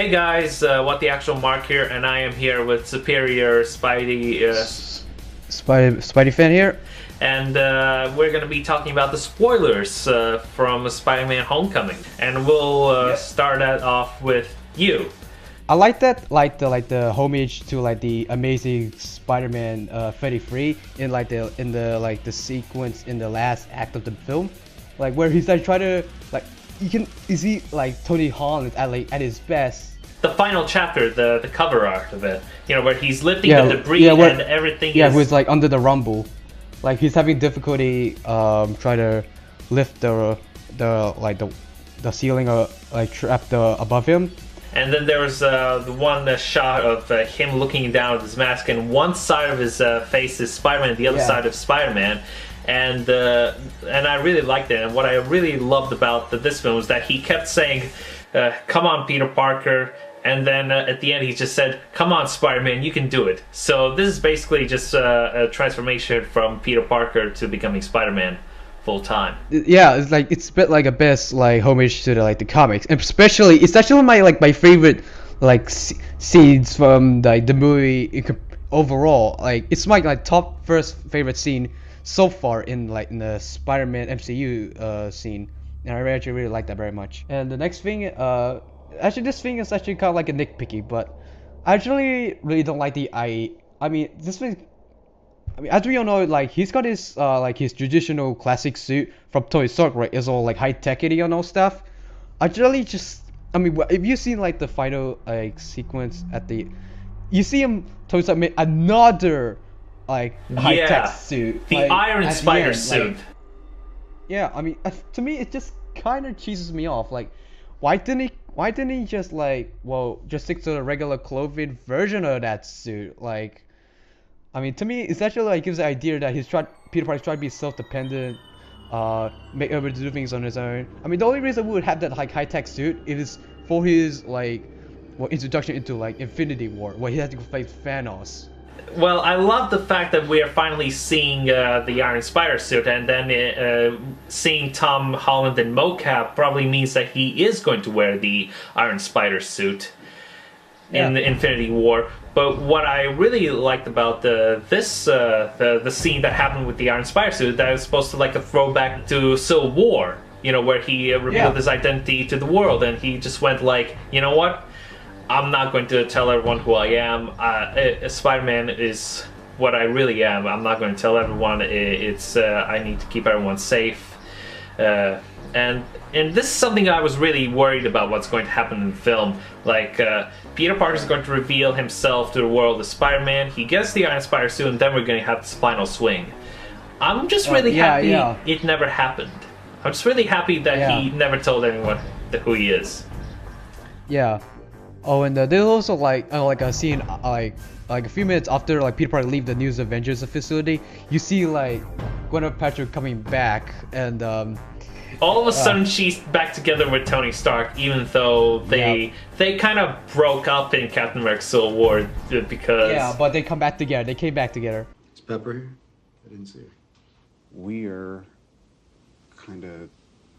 Hey guys, WhatTheActualMark here, and I am here with Superior SpideyFan here. And we're going to be talking about the spoilers from Spider-Man Homecoming. And we'll start that off with you. I like that, the homage to the Amazing Spider-Man 33 in the sequence in the last act of the film, where he's trying to you see Tony Holland at his best. The final chapter, the cover art of it, where he's lifting the debris and everything. Yeah, who's under the rumble, he's having difficulty trying to lift the ceiling or trapped above him. And then there was the one shot of him looking down at his mask, and one side of his face is Spider-Man, the other side of Spider-Man. And I really liked it. And what I really loved about this film was that he kept saying, "Come on, Peter Parker," and then at the end he just said, "Come on, Spider-Man, you can do it." So this is basically just a transformation from Peter Parker to becoming Spider-Man full time. Yeah, it's a bit like a best homage to the comics, and it's actually my favorite scenes from the movie overall. It's my top first favorite scene so far in the Spider-Man MCU scene, and I actually really like that very much. And the next thing, actually this thing is actually kind of a nitpicky, but I actually really don't like this thing. As we all know, he's got his his traditional classic suit from Tony Stark, right? It's all high techy and all stuff. Actually, if you seen the final sequence you see him Tony Stark make another high tech suit, the Iron Spider suit. To me it just kind of cheeses me off. Why didn't he just just stick to the regular clothing version of that suit? To me, it's actually gives the idea that Peter Parker's trying to be self-dependent, make able to do things on his own. The only reason we would have that high-tech suit is for his introduction into Infinity War, where he had to go face Thanos. Well, I love the fact that we are finally seeing the Iron Spider suit, and then seeing Tom Holland in mocap probably means that he is going to wear the Iron Spider suit in the Infinity War. But what I really liked about the scene that happened with the Iron Spider suit, that was supposed to a throwback to Civil War, where he revealed his identity to the world, and he just went you know what? I'm not going to tell everyone who I am. Spider-Man is what I really am. I'm not going to tell everyone. I need to keep everyone safe. And this is something I was really worried about what's going to happen in the film. Peter Parker is going to reveal himself to the world as Spider-Man. He gets the Iron Spider suit, and then we're going to have this final swing. I'm just really happy it never happened. I'm just really happy that he never told anyone who he is. Yeah. Oh, and there's also a scene a few minutes after Peter Parker leave the New Avengers facility. You see Gwyneth Paltrow coming back, and all of a sudden she's back together with Tony Stark, even though they kind of broke up in Captain America Civil War because but they come back together. They came back together. Is Pepper here? I didn't see her. We're kind of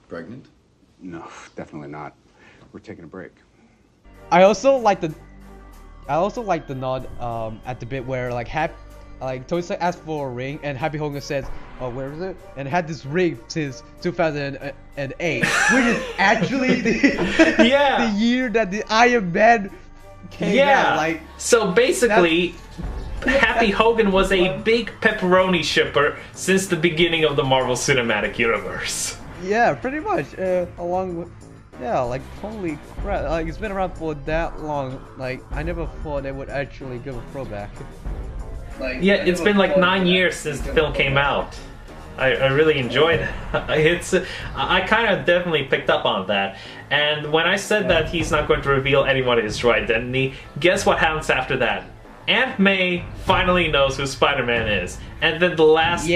Pregnant? no, definitely not. We're taking a break. I also like the nod at the bit where Tony Stark asked for a ring, and Happy Hogan says, "Oh, where is it?" And had this ring since 2008, which is actually the year that the Iron Man came out. So basically, Happy Hogan was a big pepperoni shipper since the beginning of the Marvel Cinematic Universe. Yeah, pretty much. Along with holy crap! It's been around for that long. I never thought they would actually give a throwback. It's been 9 years since the film came out. I really enjoyed it. I kind of definitely picked up on that. And when I said that he's not going to reveal anyone his true identity, guess what happens after that? Aunt May finally knows who Spider-Man is, and then the last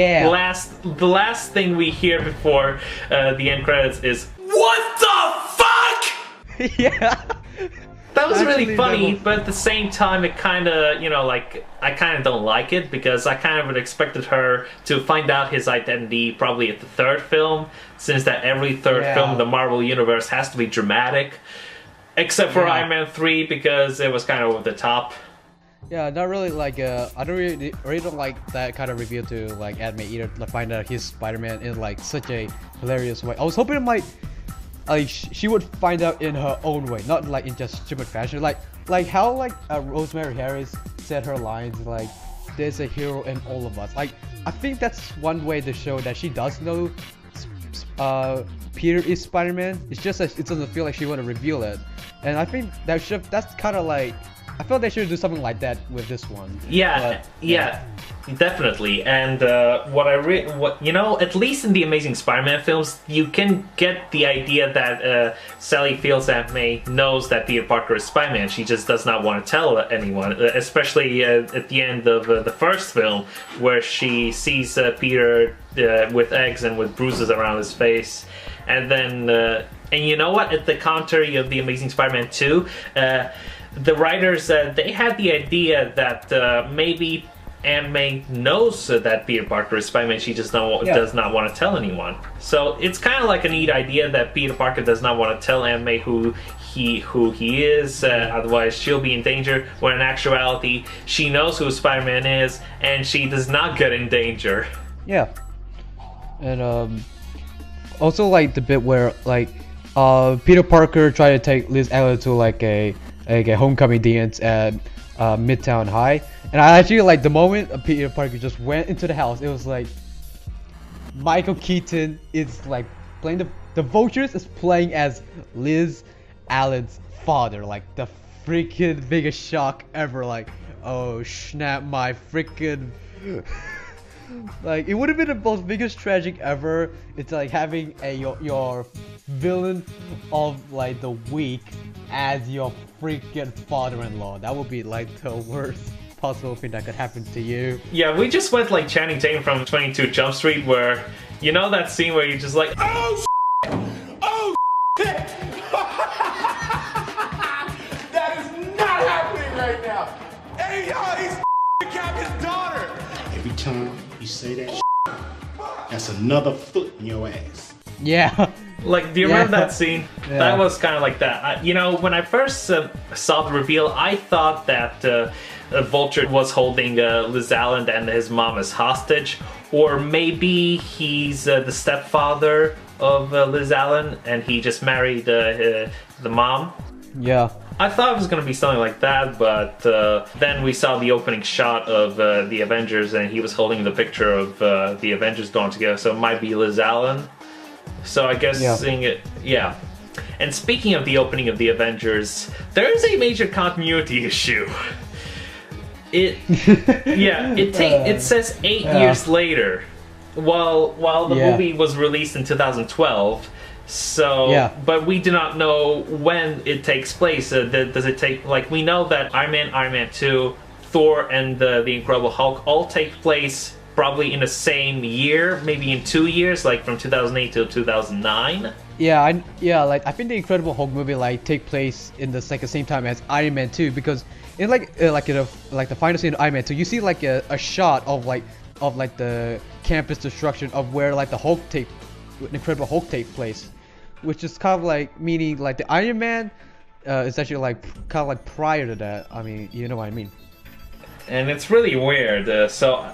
thing we hear before the end credits is, "What the fuck?" Yeah. That was really funny, but at the same time, it kind of, I kind of don't like it, because I kind of would expected her to find out his identity probably at the third film, since that every third film in the Marvel Universe has to be dramatic. Except for Yeah. Iron Man 3 because it was kind of over the top. Yeah, not really like I don't really don't like that kind of reveal to like anime either. To find out he's Spider-Man in like such a hilarious way. I was hoping it might like she would find out in her own way, not like in just stupid fashion. Like how like Rosemary Harris said her lines like, "There's a hero in all of us." Like I think that's one way to show that she does know Peter is Spider-Man. It's just that it doesn't feel like she want to reveal it, and I think that's kind of like. I felt they should do something like that with this one. Yeah, yeah, definitely. And what you know, at least in the Amazing Spider-Man films, you can get the idea that Sally feels Aunt May knows that Peter Parker is Spider-Man. She just does not want to tell anyone, especially at the end of the first film, where she sees Peter with eggs and with bruises around his face, and then and you know what? At the contrary of the Amazing Spider-Man 2. The writers, they had the idea that maybe Aunt May knows that Peter Parker is Spider-Man, she just does not want to tell anyone. So it's kind of like a neat idea that Peter Parker does not want to tell Aunt May who he is, otherwise she'll be in danger, when in actuality she knows who Spider-Man is and she does not get in danger. Yeah. And also like the bit where like Peter Parker tried to take Liz Allen to like a homecoming dance at Midtown High, and I actually like the moment Peter Parker just went into the house. It was like Michael Keaton is like playing the Vultures is playing as Liz Allen's father, like the freaking biggest shock ever. Like, oh snap, my freaking. Like it would have been the most biggest tragic ever. It's like having your villain of like the week as your freaking father-in-law. That would be like the worst possible thing that could happen to you. Yeah, we just went like Channing Tatum from 22 Jump Street, where you know that scene where you're just like, Oh shit! Oh shit! That is not happening right now. Hey y'all, he's capped his daughter. Every time you say that shit, that's another foot in your ass. Yeah. like, do you remember that scene? Yeah. That was kind of like that. You know, when I first saw the reveal, I thought that Vulture was holding Liz Allen and his mom as hostage, or maybe he's the stepfather of Liz Allen and he just married the mom. Yeah. I thought it was going to be something like that, but then we saw the opening shot of the Avengers and he was holding the picture of the Avengers going together, so it might be Liz Allen. So I guess seeing it, yeah. And speaking of the opening of the Avengers, there is a major continuity issue. It says 8 years later, while the movie was released in 2012. So, but we do not know when it takes place. Does it take, like, we know that Iron Man 2, Thor, and the Incredible Hulk all take place probably in the same year, maybe in 2 years, like from 2008 to 2009. Yeah, I think the Incredible Hulk movie like take place in the same time as Iron Man 2, because in the final scene of Iron Man 2, you see like a shot of the campus destruction of where like the Incredible Hulk take place, which is kind of like meaning like the Iron Man is actually like kind of like prior to that. I mean, you know what I mean. And it's really weird. So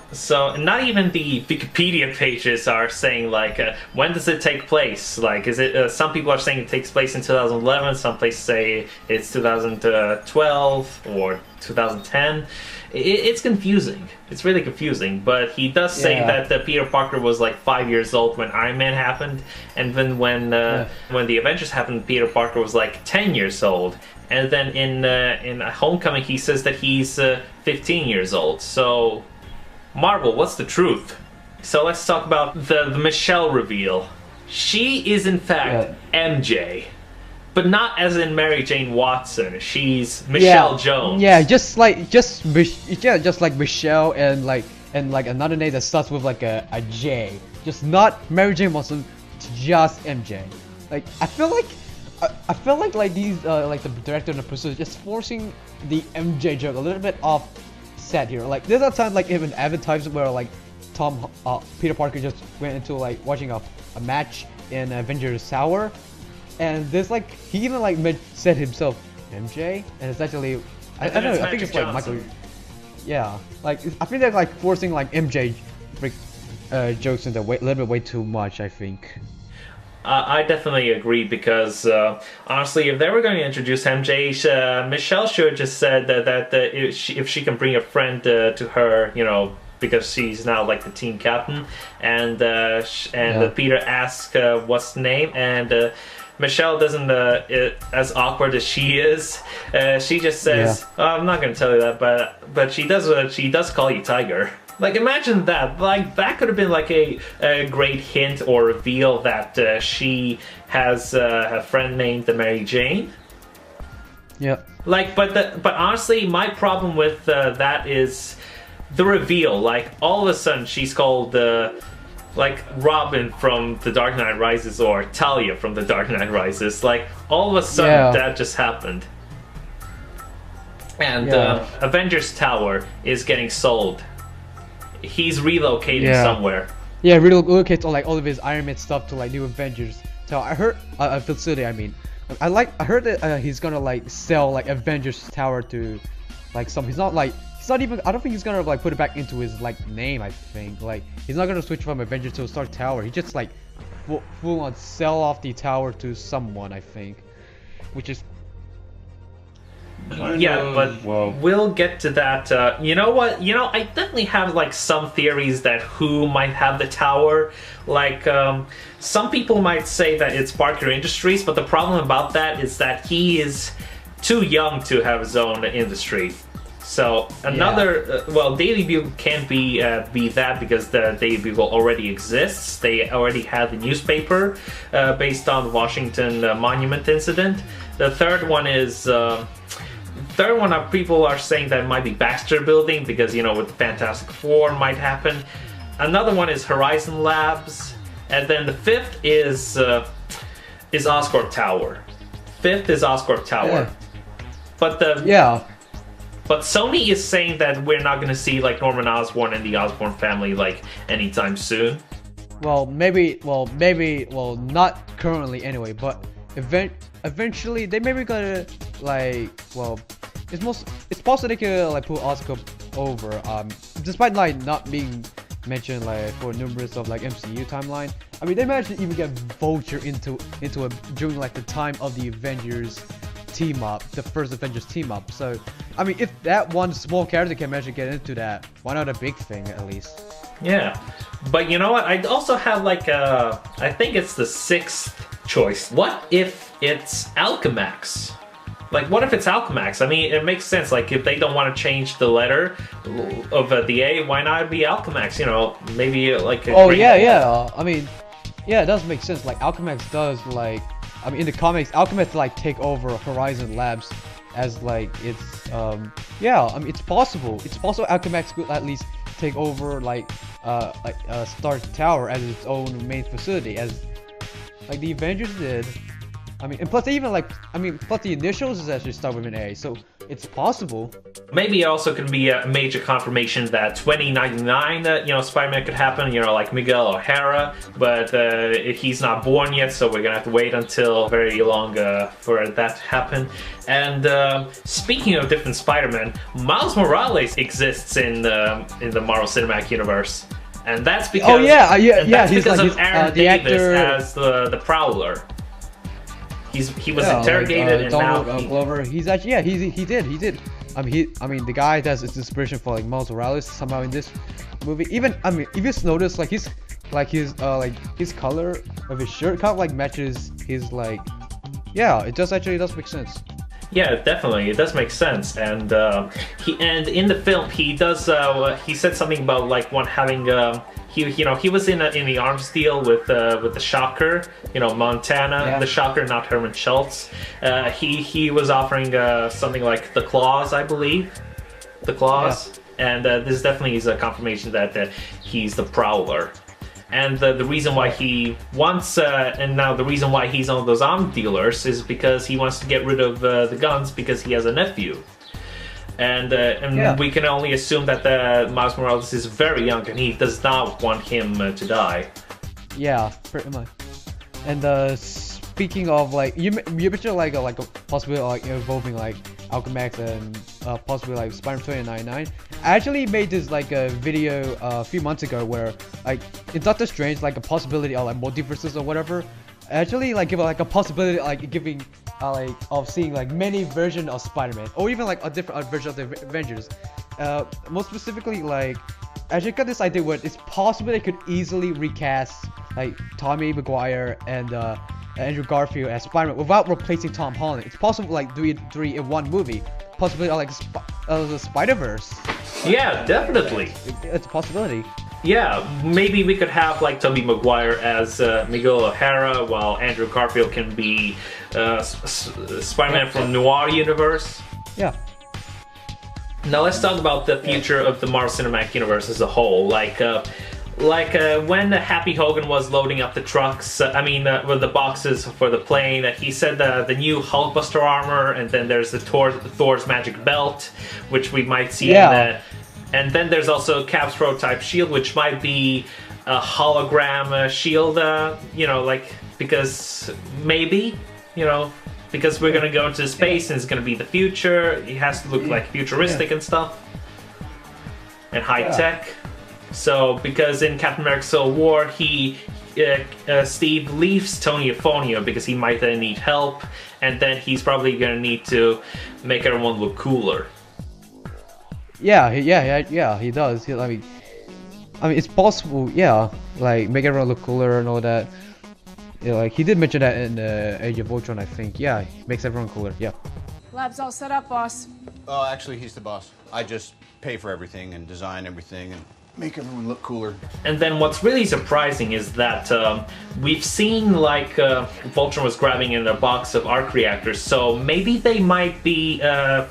not even the Wikipedia pages are saying like when does it take place? Like, is it? Some people are saying it takes place in 2011. Some places say it's 2012 or 2010. It's confusing. It's really confusing. But he does say that Peter Parker was like 5 years old when Iron Man happened, and then when the Avengers happened, Peter Parker was like 10 years old. And then in Homecoming, he says that he's 15 years old. So, Marvel, what's the truth? So let's talk about the Michelle reveal. She is in fact MJ, but not as in Mary Jane Watson. She's Michelle Jones. Yeah, just like Michelle and like another name that starts with like a J. Just not Mary Jane Watson, just MJ. Like I feel like these like the director and the producer just forcing the MJ joke a little bit off set here. Like there's a time like even advertisement where like Peter Parker just went into like watching a match in Avengers Tower, and there's like he even like said himself MJ, and it's actually I don't know. I think it's like Michael. Yeah, like I think they're like forcing like MJ jokes into a little bit way too much. I think. I definitely agree because honestly, if they were going to introduce MJ, Michelle should have just said that if she can bring a friend to her, you know, because she's now like the team captain, and Peter asks what's the name, and Michelle doesn't, as awkward as she is, she just says, oh, "I'm not going to tell you that," but she does call you Tiger. Like, imagine that. Like, that could have been like a great hint or reveal that she has a friend named Mary Jane. Yeah. Like, but honestly, my problem with that is the reveal. Like, all of a sudden, she's called like Robin from The Dark Knight Rises or Talia from The Dark Knight Rises. Like, all of a sudden, that just happened. And Avengers Tower is getting sold. He's relocating somewhere. Yeah, relocate like all of his Iron Man stuff to like New Avengers. So I heard facility. I mean, I heard that he's gonna like sell like Avengers Tower to like some. He's not even. I don't think he's gonna like put it back into his like name. I think like he's not gonna switch from Avengers to Stark Tower. He just like full on sell off the tower to someone. I think, which is. Yeah, but we'll get to that. You know what? You know, I definitely have like some theories that who might have the tower. Like, some people might say that it's Parker Industries, but the problem about that is that he is too young to have his own industry. So another, well, Daily Bugle can't be that because the Daily Bugle already exists. They already had the newspaper based on the Washington Monument incident. The third one is. Third one, people are saying that it might be Baxter Building because, you know, with Fantastic Four might happen. Another one is Horizon Labs, and then the fifth is Oscorp Tower. Fifth is Oscorp Tower. But but Sony is saying that we're not going to see like Norman Osborn and the Osborn family like anytime soon. Well, maybe, not currently anyway, but eventually they maybe gonna like, well, it's possible they could like put Oscorp over, despite like not being mentioned like for numerous of like MCU timeline. I mean, they managed to even get Vulture into a during like the time of the Avengers team up, the first Avengers team up. So, I mean, if that one small character can manage to get into that, why not a big thing at least? Yeah, but you know what? I also have like I think it's the sixth choice. What if it's Alchemax? Like, what if it's Alchemax? I mean, it makes sense. Like, if they don't want to change the letter of the A, why not be Alchemax? You know, maybe like. I mean, yeah, it does make sense. Like, Alchemax does like. I mean, in the comics, Alchemax like take over Horizon Labs as like it's I mean, it's possible. It's possible Alchemax could at least take over like Stark Tower as its own main facility, as like the Avengers did. I mean, and plus they even like, I mean, plus the initials is actually start with an A, so it's possible. Maybe it also can be a major confirmation that 2099, you know, Spider-Man could happen, you know, like Miguel O'Hara, but he's not born yet, so we're gonna have to wait until very long for that to happen. And speaking of different Spider-Man, Miles Morales exists in the Marvel Cinematic Universe. And that's because he's because like of Aaron Davis as the Prowler. He was interrogated and Donald now Glover. He's actually he did. I mean the guy that's its inspiration for like Miles Morales somehow in this movie. Even I mean, if you just notice like his color of his shirt kind of like matches his like, it does make sense. Yeah, definitely, it does make sense. And in the film he does he said something about like one having he was in the arms deal with the Shocker, you know, Montana, the Shocker, not Herman Schultz. He was offering something like the Claws, I believe, the Claws, and this definitely is a confirmation that he's the Prowler. And the reason why he wants, and now the reason why he's on those arms dealers is because he wants to get rid of the guns because he has a nephew. And we can only assume that Miles Morales is very young and he does not want him to die. Yeah, pretty much. And speaking of like you mentioned like a possibility of, like involving like Alchemax and possibly like Spider-Man 2099. I actually made this like a video a few months ago where like in Doctor Strange like a possibility of like multiverses or whatever. I actually like give like a possibility like giving like of seeing like many versions of Spider-Man or even like a different version of the Avengers. More specifically like I actually got this idea where it's possible they could easily recast like Tommy Maguire and Andrew Garfield as Spider-Man without replacing Tom Holland. It's possible like do it three in one movie. Possibly like the Spider-Verse. Yeah, definitely. It's a possibility. Yeah, maybe we could have like Tobey Maguire as Miguel O'Hara, while Andrew Garfield can be Spider-Man from Noir Universe. Yeah. Now let's talk about the future of the Marvel Cinematic Universe as a whole. Like when Happy Hogan was loading up the trucks, with the boxes for the plane, he said the new Hulkbuster armor, and then there's the Thor's magic belt, which we might see in the... And then there's also Cap's prototype shield, which might be a hologram shield, because maybe, because we're gonna go into space and it's gonna be the future. It has to look like futuristic and stuff, and high tech. So because in Captain America: Civil War, Steve leaves Tony Afonio because he might then need help, and then he's probably gonna need to make everyone look cooler. Yeah, he does. I mean, it's possible. Yeah, like make everyone look cooler and all that. Yeah, like he did mention that in Age of Ultron, I think. Yeah, he makes everyone cooler. Yeah. Lab's all set up, boss. Oh, actually, he's the boss. I just pay for everything and design everything and make everyone look cooler. And then what's really surprising is that we've seen like Voltron was grabbing in a box of arc reactors, so maybe they might be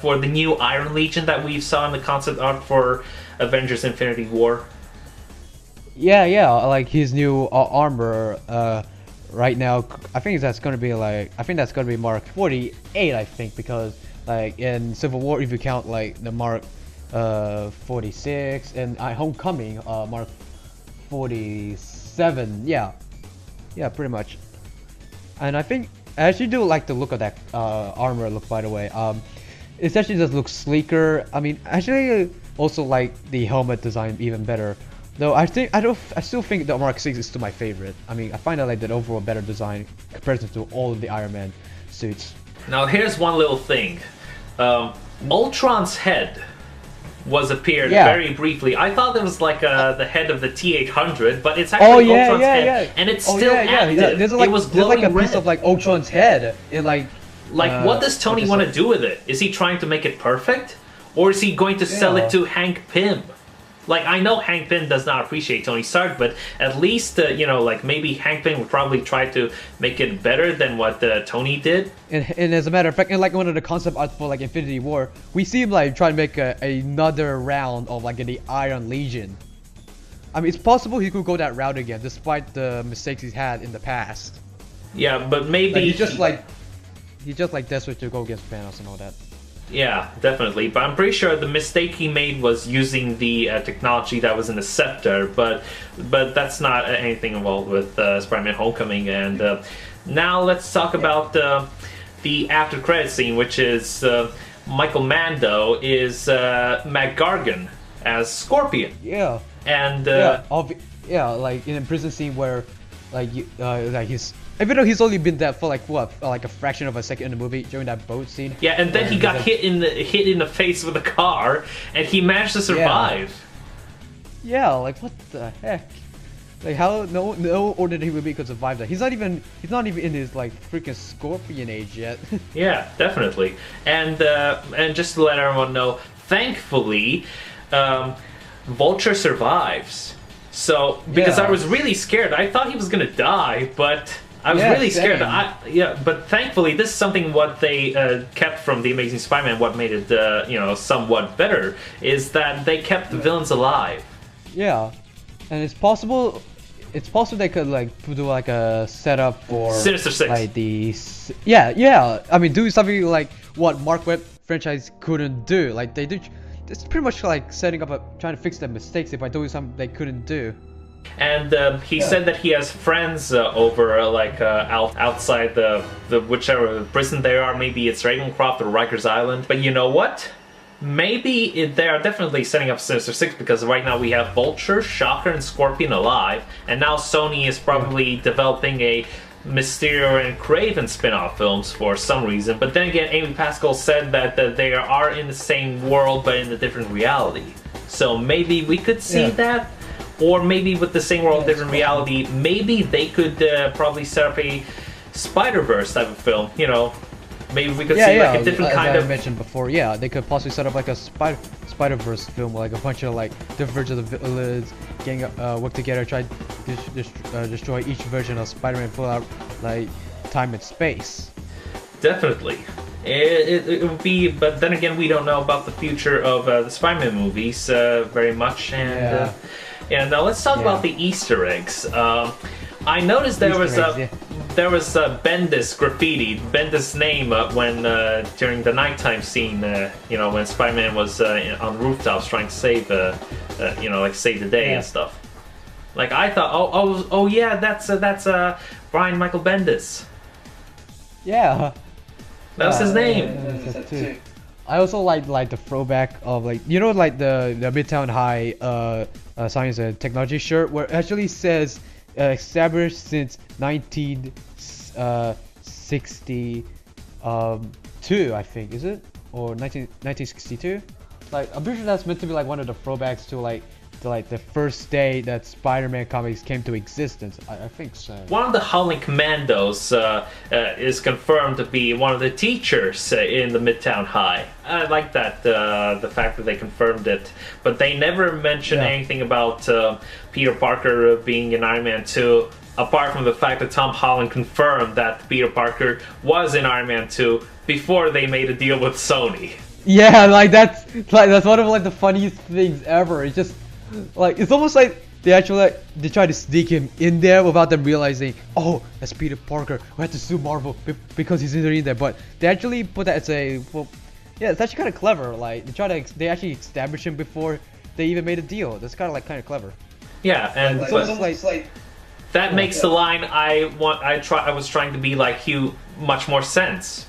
for the new Iron Legion that we saw in the concept art for Avengers Infinity War. Yeah, like his new armor right now. I think that's gonna be Mark 48, I think, because like in Civil War, if you count like the Mark 46 and Homecoming, Mark 47. Yeah, pretty much. And I think I actually do like the look of that armor look, by the way. It actually does look sleeker. I mean, actually also like the helmet design even better. Though I still think the Mark 6 is still my favorite. I mean, I find out like that overall better design compared to all of the Iron Man suits. Now here's one little thing. Ultron's head appeared very briefly. I thought it was like the head of the T-800, but it's actually Ultron's head, and it's still active. There's like, it was there's like a red. piece of like Ultron's head. It like what does Tony want to do with it? Is he trying to make it perfect, or is he going to sell it to Hank Pym? Like, I know Hank Pym does not appreciate Tony Stark, but at least, like maybe Hank Pym would probably try to make it better than what Tony did. And as a matter of fact, in like one of the concept art for like Infinity War, we see him like trying to make another round of like the Iron Legion. I mean, it's possible he could go that route again, despite the mistakes he's had in the past. Yeah, but maybe like, he's just like desperate to go against Thanos and all that. Yeah, definitely. But I'm pretty sure the mistake he made was using the technology that was in the scepter. But that's not anything involved with Spider-Man: Homecoming. And now let's talk about the after credit scene, which is Michael Mando is Mac Gargan as Scorpion. Yeah. And like in a prison scene where like he's. Even though he's only been there for like a fraction of a second in the movie during that boat scene. Yeah, and then he got hit in the face with a car, and he managed to survive. Yeah, like what the heck? Like how no ordinary human being could survive that. He's not even in his like freaking Scorpion age yet. Yeah, definitely. And just to let everyone know, thankfully, Vulture survives. So because I was really scared, I thought he was gonna die, but. I was really scared. But thankfully, this is something what they kept from the Amazing Spider-Man. What made it, somewhat better is that they kept the villains alive. Yeah, and it's possible they could like do like a setup for Sinister Six. Like I mean, do something like what Mark Webb franchise couldn't do. Like they do. It's pretty much like setting up trying to fix their mistakes by doing something they couldn't do. And he said that he has friends over outside the whichever prison they are. Maybe it's Ravencroft or Rikers Island. But you know what? Maybe they are definitely setting up Sinister Six, because right now we have Vulture, Shocker, and Scorpion alive, and now Sony is probably developing a Mysterio and Kraven spin-off films for some reason. But then again, Amy Pascal said that they are in the same world but in a different reality. So maybe we could see that. Or maybe with the same world, different reality, maybe they could probably set up a Spider-Verse type of film, you know. Maybe we could see like a different kind of... I mentioned before, they could possibly set up like a Spider-Verse film, like a bunch of like different versions of the villains getting work together, try to destroy each version of Spider-Man, pull out like time and space. Definitely. It would be, but then again, we don't know about the future of the Spider-Man movies very much, and now let's talk about the Easter eggs. I noticed there was Bendis graffiti, Bendis name when during the nighttime scene, you know, when Spider-Man was on rooftops trying to save, you know, like save the day and stuff. Like I thought, oh yeah, that's Brian Michael Bendis. Yeah. That was his name. I also like the throwback of like, you know, like the Midtown High science and technology shirt where it actually says established since 1962, I think, is it? Or 1962? Like, I'm pretty sure that's meant to be like one of the throwbacks to like the first day that Spider-Man comics came to existence. I think so. One of the Howling Commandos is confirmed to be one of the teachers in the Midtown High. I like that, the fact that they confirmed it. But they never mentioned anything about Peter Parker being in Iron Man 2, apart from the fact that Tom Holland confirmed that Peter Parker was in Iron Man 2 before they made a deal with Sony. Yeah, like that's one of like the funniest things ever. It's just like, it's almost like they actually they try to sneak him in there without them realizing, oh, that's Peter Parker, we have to sue Marvel because he's in there. But they actually put that as a, well, yeah, it's actually kind of clever. Like they actually established him before they even made a deal. That's kind of clever. Yeah, and it's almost like that makes the line I was trying to be like Hugh much more sense,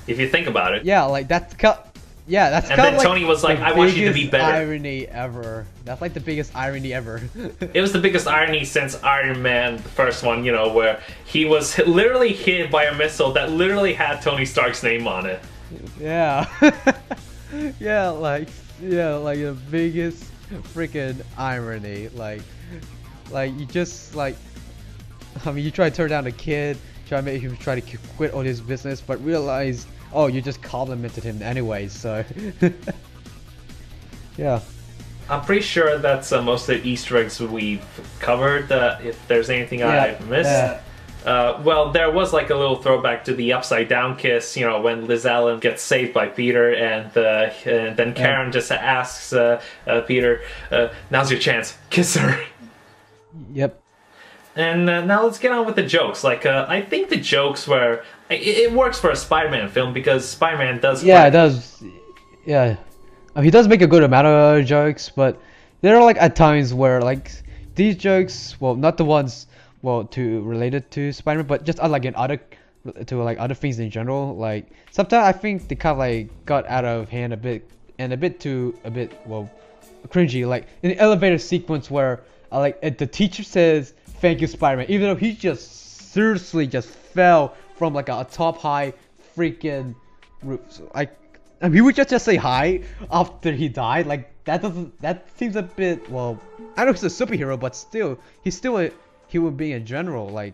if you think about it. Yeah, like that's kind of and then like Tony was like, I want you to be better. Irony ever. That's like the biggest irony ever. It was the biggest irony since Iron Man, the first one, you know, where he was literally hit by a missile that literally had Tony Stark's name on it. Yeah. like the biggest freaking irony. Like you just like, I mean, you try to turn down a kid, try to make him try to quit all his business, but realize, oh, you just complimented him anyway, so... yeah. I'm pretty sure that's most of the Easter eggs we've covered, if there's anything I've missed. Well, there was like a little throwback to the upside down kiss, you know, when Liz Allen gets saved by Peter, and then Karen just asks Peter, now's your chance, kiss her. Yep. And now let's get on with the jokes. Like, I think the jokes were... It works for a Spider-Man film because Spider-Man does... Yeah, it does. Yeah. I mean, he does make a good amount of jokes, but there are like at times where like these jokes, well, not the ones, well, related to Spider-Man, but just like in other things in general. Like sometimes I think they kind of like got out of hand a bit, well, cringy. Like in the elevator sequence where the teacher says, "Thank you, Spider-Man," even though he just seriously just fell from like a top high freaking roof. Like, I mean, he would just say hi after he died. Like that seems a bit, well, I know he's a superhero, but still, he's still a human being in general. Like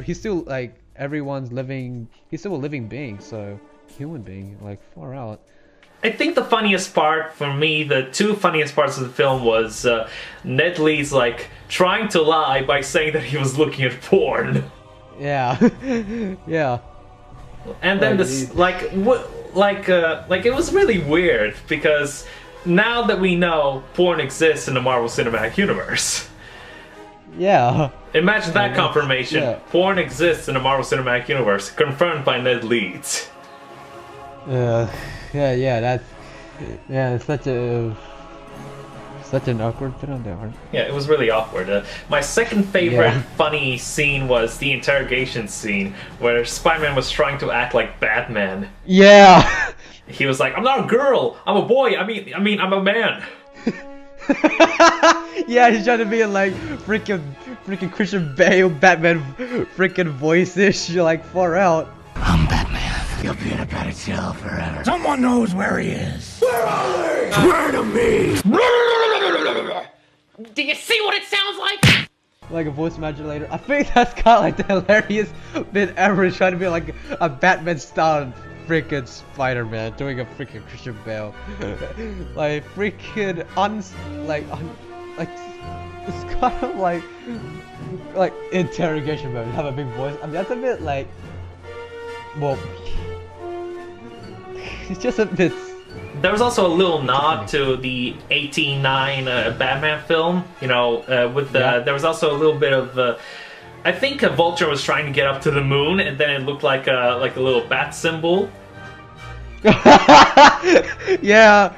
he's still like he's still a living being, so human being, like far out. I think the funniest part for me, the two funniest parts of the film was Ned Lee's like trying to lie by saying that he was looking at porn. Yeah. Yeah. And then this it was really weird because now that we know porn exists in the Marvel Cinematic Universe. Yeah. Imagine that confirmation. Yeah. Porn exists in the Marvel Cinematic Universe, confirmed by Ned Leeds. Yeah, it's such a Such an awkward bit on there, aren't Yeah, it was really awkward. My second favorite Yeah. funny scene was the interrogation scene where Spider-Man was trying to act like Batman. Yeah. He was like, "I'm not a girl. I'm a boy. I mean, I'm a man." Yeah, he's trying to be like freaking Christian Bale, Batman, freaking voice-ish, like far out. I'm Batman. You'll be in a padded cell forever. Someone knows where he is. Where are they? Swear to me. Do you see what it sounds like? Like a voice modulator. I think that's kind of like the hilarious bit ever, trying to be like a Batman-style freaking Spider-Man doing a freaking Christian Bale. Like freaking like it's kind of like interrogation mode. Have a big voice. I mean that's a bit like, well, it's just a bit. There was also a little nod to the 1889 Batman film. You know, with the Yeah. there was also a little bit of. I think Vulture was trying to get up to the moon, and then it looked like a little bat symbol. Yeah,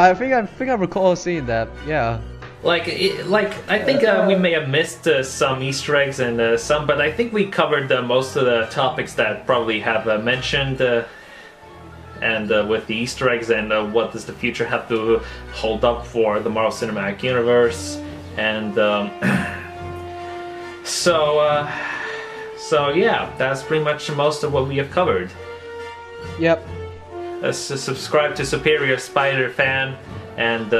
I think I recall seeing that. Yeah. I think we may have missed some Easter eggs and some, but I think we covered most of the topics that probably have mentioned. And with the Easter eggs and what does the future have to hold up for the Marvel Cinematic Universe, and so yeah, that's pretty much most of what we have covered. Yep. Subscribe to Superior Spider Fan, and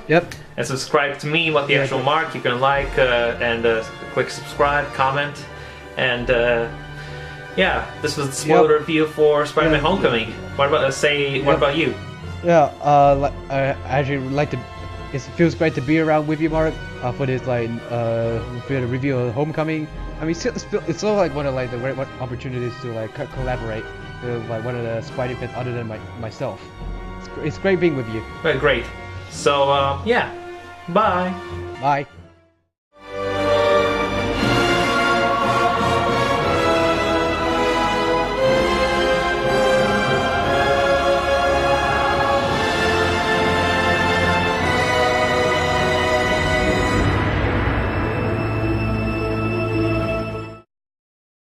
Yep. and subscribe to me, What the Actual Mark. You can like and quick subscribe, comment, and yeah, this was the spoiler review for Spider-Man Homecoming. What about what about you? Yeah. I actually would like to. It feels great to be around with you, Mark, for this for the review of Homecoming. I mean, it's sort of like one of like the great opportunities to like collaborate with like one of the Spidey fans other than myself. It's great being with you. Great. So yeah, bye. Bye.